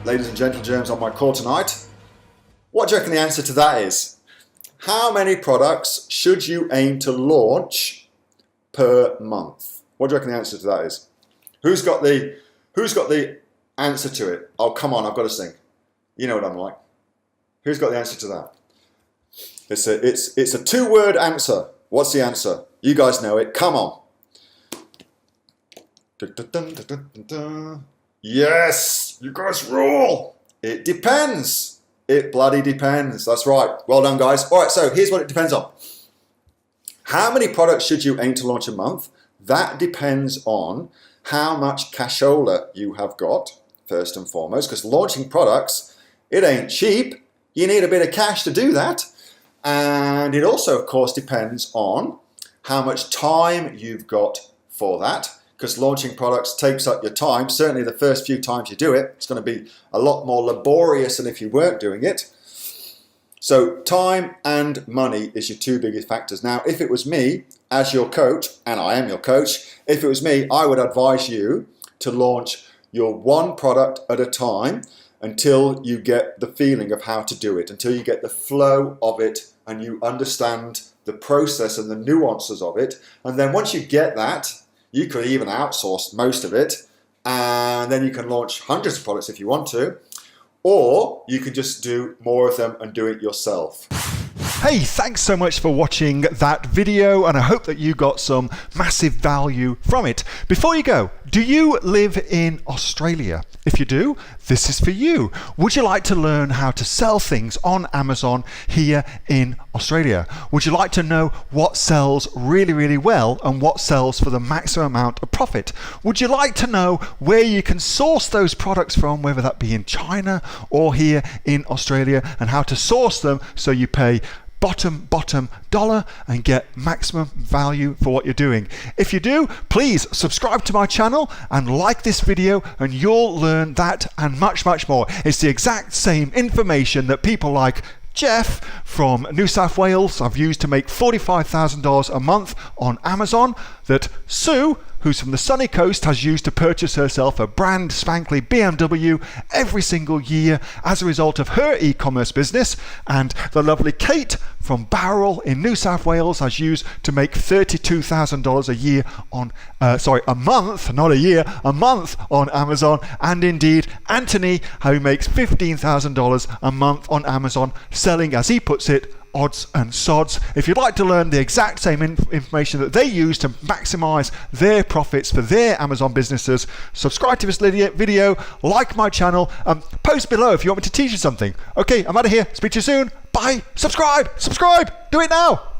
ladies and gentle germs on my call tonight. What do you reckon the answer to that is? How many products should you aim to launch per month? What do you reckon the answer to that is? Who's got the answer to it? Oh, come on, I've got to sing. You know what I'm like. Who's got the answer to that? It's a 2-word answer. What's the answer? You guys know it. Come on. Yes, you guys rule. It depends. It bloody depends. That's right. Well done, guys. All right, so here's what it depends on. How many products should you aim to launch a month? That depends on how much cashola you have got, first and foremost, because launching products, it ain't cheap. You need a bit of cash to do that. And it also, of course, depends on how much time you've got for that, because launching products takes up your time. Certainly the first few times you do it, it's going to be a lot more laborious than if you weren't doing it. So time and money is your 2 biggest factors. Now, if it was me as your coach, and I am your coach, if it was me, I would advise you to launch your 1 product at a time until you get the feeling of how to do it, until you get the flow of it and you understand the process and the nuances of it. And then once you get that, you could even outsource most of it, and then you can launch hundreds of products if you want to, or you can just do more of them and do it yourself. Hey, thanks so much for watching that video, and I hope that you got some massive value from it. Before you go, do you live in Australia? If you do, this is for you. Would you like to learn how to sell things on Amazon here in Australia? Would you like to know what sells really, really well and what sells for the maximum amount of profit? Would you like to know where you can source those products from, whether that be in China or here in Australia, and how to source them so you pay bottom dollar and get maximum value for what you're doing? If you do, please subscribe to my channel and like this video, and you'll learn that and much more. It's the exact same information that people like Jeff from New South Wales I've used to make $45,000 a month on Amazon, that Sue, who's from the sunny coast, has used to purchase herself a brand spankly BMW every single year as a result of her e-commerce business, and the lovely Kate from Bowral in New South Wales has used to make $32,000 a year on, a month, not a year, a month on Amazon, and indeed Anthony, who makes $15,000 a month on Amazon, selling, as he puts it, odds and sods. If you'd like to learn the exact same information that they use to maximize their profits for their Amazon businesses, subscribe to this video, like my channel, post below if you want me to teach you something. Okay, I'm out of here. Speak to you soon. Bye. Subscribe. Do it now.